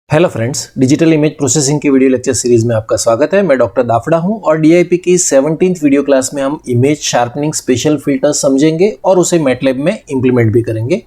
Hello friends, digital image processing की video lecture series में आपका स्वागत है। मैं डॉक्टर दाफड़ा हूं और डीआईपी की 17th वीडियो क्लास में हम इमेज शार्पनिंग स्पेशल फिल्टर्स समझेंगे और उसे मैटलैब में इंप्लीमेंट भी करेंगे।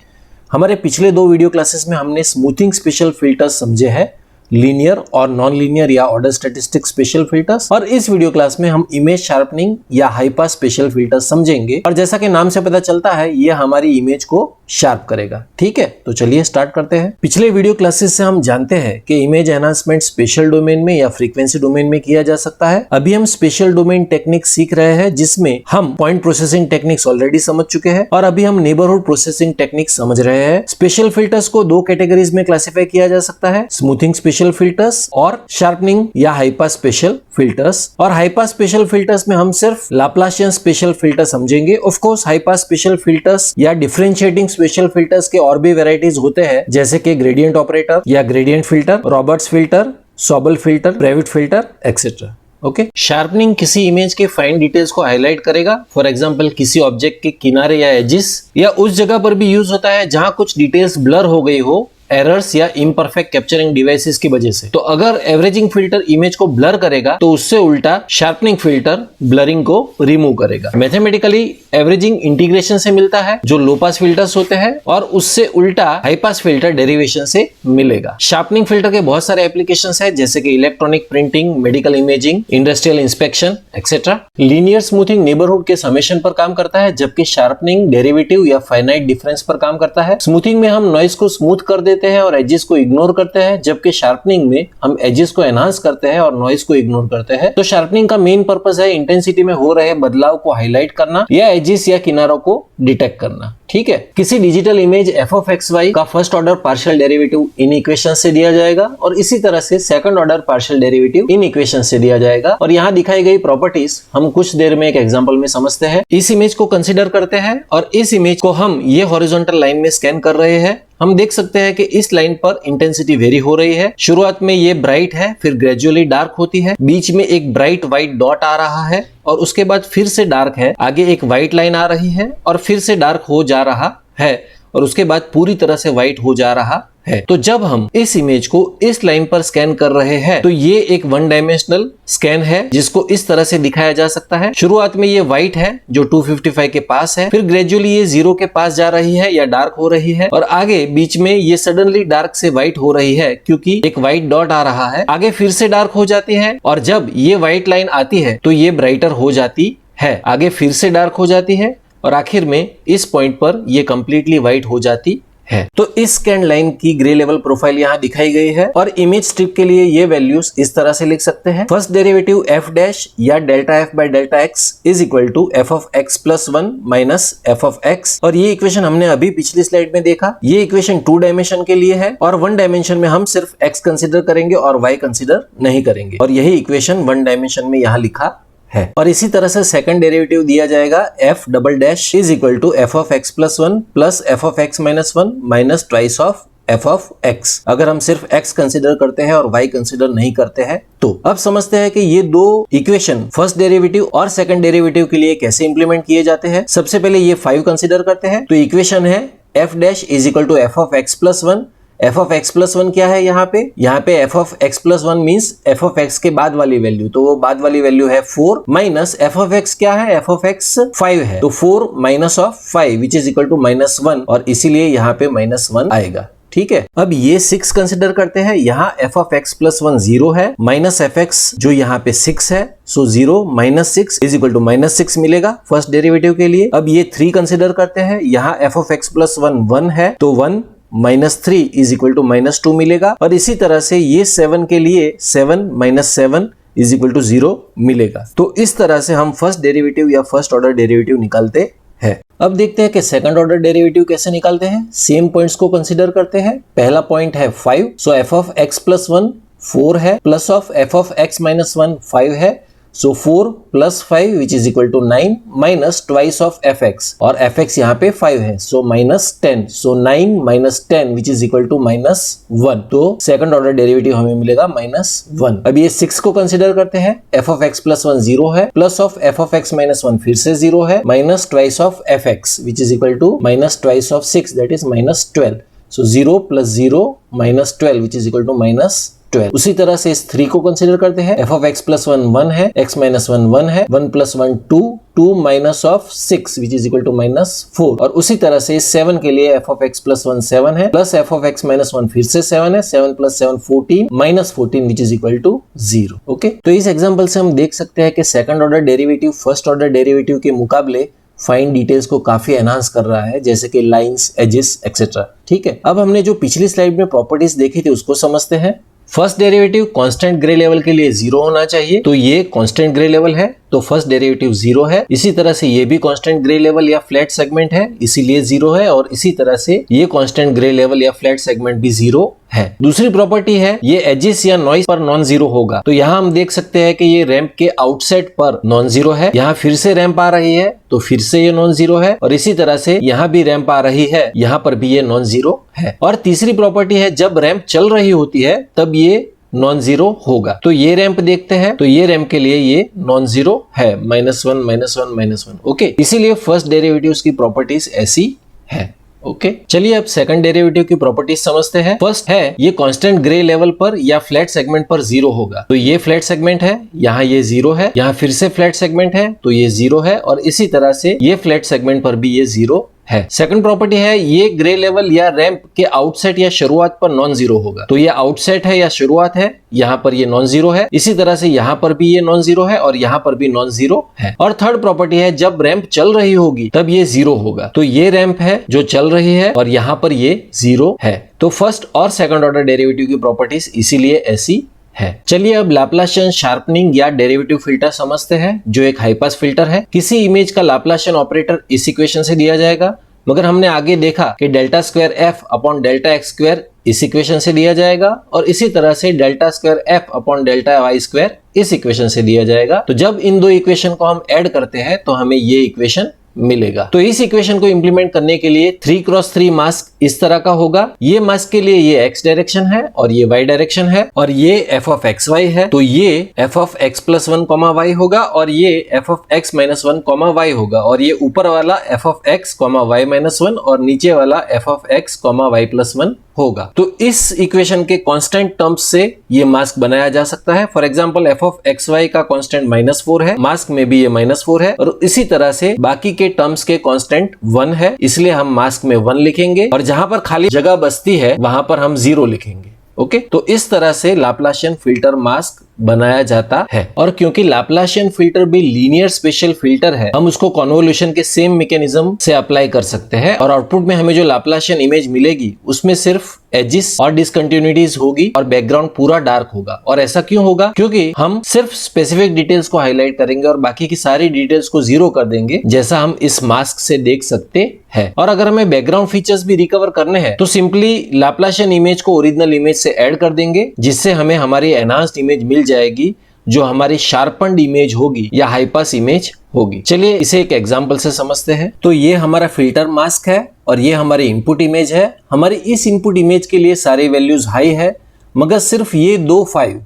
हमारे पिछले दो वीडियो क्लासेस में हमने स्मूथिंग स्पेशल फिल्टर्स समझे हैं, लीनियर और नॉन लीनियर या ऑर्डर स्टैटिस्टिक स्पेशल फिल्टर्स, और इस वीडियो क्लास में हम इमेज शार्पनिंग या हाई पास स्पेशल फिल्टर्स समझेंगे। और जैसा कि नाम से पता चलता है, ये हमारी इमेज को शार्प करेगा। ठीक है, तो चलिए स्टार्ट करते हैं। पिछले वीडियो क्लासेस से हम जानते हैं कि इमेज एनहांसमेंट स्पेशल डोमेन में या फ्रीक्वेंसी डोमेन में किया जा सकता है। अभी हम स्पेशल डोमेन टेक्निक सीख रहे हैं, जिसमें हम पॉइंट प्रोसेसिंग टेक्निक्स ऑलरेडी समझ चुके हैं और अभी हम नेबरहुड प्रोसेसिंग टेक्निक समझ रहे हैं। स्पेशल फिल्टर्स को दो कैटेगरीज में क्लासिफाई किया जा सकता है, स्मूथिंग स्पेशल फिल्टर्स और शार्पनिंग या हाई पास स्पेशल फिल्टर्स। और हाई पास स्पेशल फिल्टर्स में हम सिर्फ लाप्लासियन स्पेशल फिल्टर समझेंगे। Of course high pass spatial filters या डिफरेंशिएटिंग स्पेशल फिल्टर्स के और भी वैरायटीज होते हैं, जैसे कि ग्रेडियंट ऑपरेटर या gradient filter, Roberts filter, Sobel filter, Prewitt filter etcetera. Okay, sharpening किसी इमेज के फाइन डिटेल्स को हाईलाइट करेगा। फॉर एग्जांपल किसी ऑब्जेक्ट के किनारे या एजिस या उस जगह पर भी यूज होता है जहां कुछ डिटेल्स ब्लर हो गई हो एरर्स या इम्परफेक्ट कैप्चरिंग डिवाइसेस की वजह से। तो अगर एवरेजिंग फिल्टर इमेज को ब्लर करेगा तो उससे उल्टा शार्पनिंग फिल्टर ब्लरिंग को रिमूव करेगा। मैथमेटिकली एवरेजिंग इंटीग्रेशन से मिलता है, जो लो पास फिल्टर्स होते हैं, और उससे उल्टा हाई पास फिल्टर डेरिवेशन से मिलेगा। शार्पनिंग फिल्टर के बहुत सारे एप्लीकेशंस हैं, जैसे कि electronic printing, medical imaging, industrial inspection etcetera. Linear smoothing neighbourhood के समेशन पर काम करता है, जबकि शार्पनिंग डेरिवेटिव या फाइनाइट डिफरेंस पर काम करता है। स्मूथिंग में हम नॉइज को स्मूथ कर देते हैं और एजेस को इग्नोर करते हैं, जबकि शार्पनिंग में हम एजेस को एनहांस करते हैं और नॉइज को इग्नोर करते हैं। तो शार्पनिंग का मेन पर्पस है इंटेंसिटी में हो रहे बदलाव को हाईलाइट करना या एजेस या किनारों को डिटेक्ट करना। ठीक है, किसी digital image F of X Y का फर्स्ट ऑर्डर पार्शियल डेरिवेटिव इन इक्वेशन से दिया जाएगा और इसी तरह से सेकंड ऑर्डर पार्शियल डेरिवेटिव इन इक्वेशन से दिया जाएगा। और यहाँ दिखाई गई प्रॉपर्टीज हम कुछ देर में एक एग्जांपल में समझते हैं। इस इमेज को कंसीडर करते हैं और इस इमेज को हम ये हॉरिजॉन्टल लाइन में स्कैन कर रहे हैं। हम देख सकते हैं कि इस लाइन पर इंटेंसिटी वेरी हो रही है। शुरुआत में ये ब्राइट है, फिर ग्रेजुअली डार्क होती है, बीच में एक ब्राइट व्हाइट डॉट आ रहा है और उसके बाद फिर से डार्क है, आगे एक व्हाइट लाइन आ रही है और फिर से डार्क हो जा रहा है और उसके बाद पूरी तरह से व्हाइट हो जा रहा है। तो जब हम इस इमेज को इस लाइन पर स्कैन कर रहे हैं तो ये एक वन डायमेंशनल स्कैन है, जिसको इस तरह से दिखाया जा सकता है। शुरुआत में ये व्हाइट है जो 255 के पास है, फिर ग्रेजुअली ये 0 के पास जा रही है या डार्क हो रही है और आगे बीच में ये सडनली डार्क से व्हाइट हो रही है क्योंकि एक व्हाइट डॉट आ रहा है, आगे फिर से डार्क हो जाती है और जब ये व्हाइट लाइन आती है तो ये ब्राइटर हो जाती है, आगे फिर से डार्क हो जाती है और आखिर में इस पॉइंट पर ये कंप्लीटली व्हाइट हो जाती है। तो इस स्कैन लाइन की ग्रे लेवल प्रोफाइल यहाँ दिखाई गई है और इमेज स्ट्रिप के लिए ये वैल्यूज इस तरह से लिख सकते हैं। फर्स्ट डेरिवेटिव एफ डैश या delta F by delta X is equal to F of X plus 1 minus F of X. और ये इक्वेशन हमने अभी पिछली स्लाइड में देखा। ये इक्वेशन 2 डायमेंशन के लिए है और 1 डायमेंशन में हम सिर्फ एक्स कंसिडर करेंगे और वाई कंसिडर नहीं करेंगे, और यही इक्वेशन 1 डायमेंशन में यहाँ लिखा है। और इसी तरह से सेकंड डेरिवेटिव दिया जाएगा F double dash is equal to F of X plus 1 plus F of X minus 1 minus twice of F of X. अगर हम सिर्फ एक्स कंसिडर करते हैं और वाई कंसिडर नहीं करते हैं तो अब समझते हैं कि ये दो इक्वेशन फर्स्ट डेरिवेटिव और सेकंड डेरिवेटिव के लिए कैसे इंप्लीमेंट किए जाते हैं। सबसे पहले ये 5 कंसिडर करते हैं। तो इक्वेशन है F dash is equal to F of X plus 1। F of X plus 1 क्या है यहाँ पे F of X plus 1 means F of X के बाद वाली वैल्यू, तो वो बाद वाली वैल्यू है 4 माइनस एफ ऑफ एक्स क्या है, एफ ऑफ एक्स 5 है, तो 4 minus of 5 which is equal to -1 और इसीलिए यहाँ पे -1 आएगा। ठीक है, अब ये 6 कंसिडर करते हैं। यहाँ एफ ऑफ एक्स प्लस 1 0 है, माइनस एफ एक्स जो यहाँ पे 6 है, सो 0 माइनस 6 इज इक्वल टू -6 मिलेगा फर्स्ट डेरिवेटिव के लिए। अब ये 3 कंसिडर करते हैं। यहाँ एफ ऑफ एक्स प्लस 1 1 है, तो 1 -3 इज इक्वल टू -2 मिलेगा। और इसी तरह से ये 7 के लिए 7 माइनस 7 इज इक्वल टू 0 मिलेगा। तो इस तरह से हम फर्स्ट डेरिवेटिव या फर्स्ट ऑर्डर डेरिवेटिव निकालते हैं। अब देखते हैं कि सेकंड ऑर्डर डेरिवेटिव कैसे निकालते हैं। सेम पॉइंट्स को कंसीडर करते हैं। पहला पॉइंट है 5, so F of X plus 1 4 है, plus of F of X minus 1 5 है, so 4 plus 5 which is equal to 9 minus twice of F X, और एफ एक्स यहाँ पे 5 है, so -10, so 9 minus 10 which is equal to -1। तो second order derivative हमें मिलेगा -1। अब ये 6 को कंसिडर करते हैं। एफ ऑफ एक्स प्लस 1 0 है, plus of F of X minus 1 फिर से 0 है, minus twice of F X which is equal to minus twice of 6 that is -12, so 0 + 0 - 12 which is equal to -12। उसी तरह से इस 3 को कंसीडर करते हैं। f of x + 1 1 है, x - 1 1 है, 1 + 1 2, 2 - 6 विच इज इक्वल टू -4। और उसी तरह से इस 7 के लिए f of x + 1 7 है, प्लस f of x - 1 फिर से 7 है, 7 + 7 14, -14 which is equal to 0। Okay, तो इस एग्जाम्पल से हम देख सकते हैं कि second order derivative first order derivative के मुकाबले फाइन डिटेल्स को काफी एनहांस कर रहा है, जैसे कि लाइंस, एजेस एक्सेट्रा। ठीक है, अब हमने जो पिछली स्लाइड में प्रॉपर्टीज देखी थी उसको समझते हैं। First derivative constant grey level के लिए 0 होना चाहिए, तो ये कांस्टेंट ग्रे लेवल है तो फर्स्ट डेरिवेटिव 0 है। इसी तरह से ये भी कांस्टेंट ग्रे लेवल या फ्लैट सेगमेंट है, इसीलिए 0 है। और इसी तरह से ये कांस्टेंट ग्रे लेवल या फ्लैट सेगमेंट भी 0 है। दूसरी प्रॉपर्टी है ये एजेस या नॉइज पर नॉन जीरो होगा, तो यहाँ हम देख सकते हैं कि ये रैंप के आउटसेट पर नॉन जीरो है। यहाँ फिर से रैंप आ रही है तो फिर से ये नॉन जीरो है, और इसी तरह से यहाँ भी रैंप आ रही है, यहाँ पर भी ये नॉन जीरो है। और तीसरी प्रॉपर्टी है जब रैंप चल रही होती है तब ये नॉन जीरो होगा। तो ये रैंप देखते हैं, तो ये रैंप के लिए ये नॉन जीरो है, -1 -1 -1। ओके, इसीलिए फर्स्ट डेरिवेटिव्स की प्रॉपर्टीज ऐसी है। ओके, चलिए अब सेकंड डेरिवेटिव की प्रॉपर्टीज समझते हैं। फर्स्ट है ये कांस्टेंट ग्रे लेवल पर या फ्लैट सेगमेंट पर 0 होगा, तो ये फ्लैट सेगमेंट है, यहाँ ये 0 है, यहाँ फिर से फ्लैट सेगमेंट है तो ये 0 है, और इसी तरह से ये फ्लैट सेगमेंट पर भी ये 0 है। सेकंड प्रॉपर्टी है ये ग्रे लेवल या रैंप के आउटसेट या शुरुआत पर नॉन जीरो होगा, तो ये आउटसेट है या शुरुआत है, यहाँ पर ये नॉन जीरो है, इसी तरह से यहाँ पर भी ये नॉन जीरो है और यहाँ पर भी नॉन जीरो है। और थर्ड प्रॉपर्टी है जब रैंप चल रही होगी तब ये 0 होगा, तो ये रैंप है जो चल रही है और यहाँ पर ये 0 है। तो फर्स्ट और सेकंड ऑर्डर डेरिवेटिव की प्रॉपर्टीज इसीलिए ऐसी है। चलिए अब लाप्लाशियन शार्पनिंग या डेरिवेटिव फिल्टर समझते हैं, जो एक हाई पास फिल्टर है। किसी इमेज का लाप्लाशियन ऑपरेटर इस इक्वेशन से दिया जाएगा, मगर हमने आगे देखा कि ∇2 f अपॉन ∇x² इस इक्वेशन से दिया जाएगा, और इसी तरह से ∇2 f अपॉन ∇y² इस इक्वेशन से दिया जाएगा। तो जब इन दो इक्वेशन को हम ऐड करते हैं तो हमें ये इक्वेशन मिलेगा। तो इस इक्वेशन को इंप्लीमेंट करने के लिए 3x3 मास्क इस तरह का होगा। ये मास्क के लिए ये x डायरेक्शन है और ये y डायरेक्शन है, और ये f of xy है, तो ये f of x + 1, y होगा, और ये f of x - 1, y होगा, और ये ऊपर वाला f of x, y - 1 और नीचे वाला f of x, y + 1 होगा। तो इस इक्वेशन के कांस्टेंट टर्म्स से ये मास्क बनाया जा सकता है। For example f of xy का कांस्टेंट -4 है, मास्क में भी ये -4 है, और इसी तरह से बाकी के टर्म्स के कांस्टेंट 1 है, इसलिए हम मास्क में 1 लिखेंगे, और जहां पर खाली जगह बचती है वहां पर हम 0 लिखेंगे। ओके, तो इस तरह से लाप्लाशियन फिल्टर मास्क बनाया जाता है। और क्योंकि लाप्लाशियन फिल्टर भी लीनियर स्पेशल फिल्टर है, हम उसको कन्वोल्यूशन के सेम मैकेनिज्म से अप्लाई कर सकते हैं, और आउटपुट में हमें जो लाप्लाशियन इमेज मिलेगी उसमें सिर्फ एजिस और डिसकंटिन्यूटीज होगी और बैकग्राउंड पूरा डार्क होगा। और ऐसा क्यों होगा? क्योंकि हम सिर्फ स्पेसिफिक डिटेल्स को हाईलाइट करेंगे और बाकी की सारी डिटेल्स को 0 कर देंगे, जैसा हम इस मास्क से देख सकते हैं। और अगर हमें बैकग्राउंड फीचर्स भी रिकवर करने हैं तो सिंपली लाप्लाशियन इमेज को ओरिजिनल इमेज से ऐड कर देंगे, जिससे हमें हमारी एनहांस्ड इमेज मिल जाएगी, जो हमारी शार्पन्ड इमेज होगी या हाई पास इमेज होगी। चलिए इसे एक एग्जांपल से समझते हैं। तो ये हमारा फिल्टर मास्क है और ये हमारी इनपुट इमेज है। हमारी इस इनपुट इमेज के लिए सारी वैल्यूज हाई है, मगर सिर्फ ये दो 5,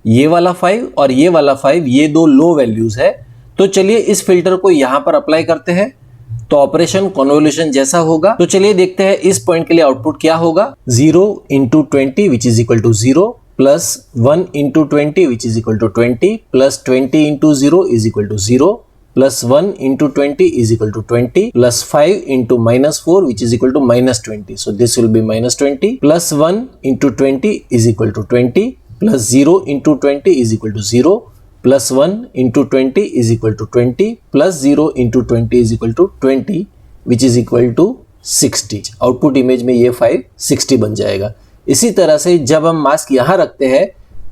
ये वाला 5 और ये वाला 5, ये दो लो वैल्यूज है। तो चलिए इस फिल्टर को यहां पर अप्लाई करते हैं, तो ऑपरेशन कन्वोल्यूशन जैसा होगा। तो चलिए देखते हैं इस पॉइंट के लिए आउटपुट क्या होगा। 0 × 20 which is equal to 0, plus 1 × 20 which is equal to 20, plus 20 × 0 is equal to 0, plus 1 × 20 is equal to 20, plus 5 × -4 which is equal to -20, so this will be -20, plus 1 × 20 is equal to 20, plus 0 × 20 is equal to 0, plus 1 × 20 is equal to 20, plus 0 × 20 is equal to 20 which is equal to 60। Output image में ये 5 60 बन जाएगा। इसी तरह से जब हम mask यहां रखते हैं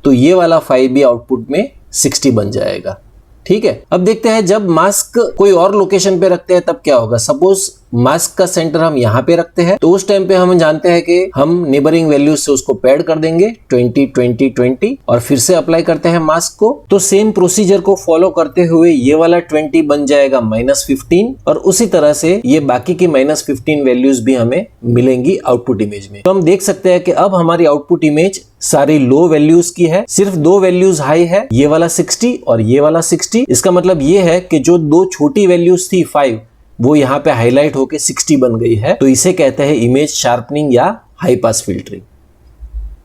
तो ये वाला 5 भी आउटपुट में 60 बन जाएगा। ठीक है, अब देखते हैं जब मास्क कोई और लोकेशन पे रखते हैं तब क्या होगा। सपोज मास्क का सेंटर हम यहाँ पे रखते हैं, तो उस टाइम पे हम जानते हैं कि हम नेबरिंग वैल्यूज से उसको पैड कर देंगे 20 20 20 और फिर से अप्लाई करते हैं मास्क को। तो सेम प्रोसीजर को फॉलो करते हुए ये वाला 20 बन जाएगा -15, और उसी तरह से ये बाकी की -15 वैल्यूज भी हमें मिलेंगी आउटपुट इमेज में। तो हम देख सकते हैं कि अब हमारी आउटपुट इमेज सारी लो वैल्यूज की है, सिर्फ दो वैल्यूज हाई है, ये वाला 60 और ये वाला 60। इसका मतलब ये है कि जो दो छोटी वैल्यूज थी 5, वो यहाँ पे हाईलाइट होके 60 बन गई है। तो इसे कहते हैं इमेज शार्पनिंग या हाई पास फिल्टरिंग।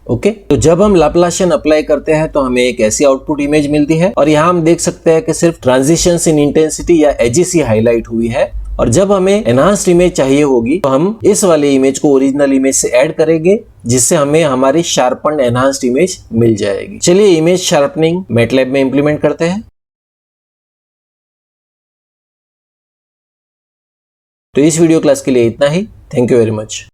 ओके, तो जब हम लाप्लासियन अप्लाई करते हैं तो हमें एक ऐसी आउटपुट इमेज मिलती है और यहाँ हम देख सकते हैं कि सिर्फ ट्रांजिशंस इन इंटेंसिटी या एजीसी हाईलाइट हुई है। और जब हमें एनहांस्ड इमेज चाहिए होगी तो हम इस वाले इमेज को ओरिजिनल इमेज से ऐड करेंगे, जिससे हमें हमारी शार्पन्ड एनहांस्ड इमेज मिल जाएगी। चलिए इमेज शार्पनिंग मैटलैब में इंप्लीमेंट करते हैं। तो इस वीडियो क्लास के लिए इतना ही। Thank you very much.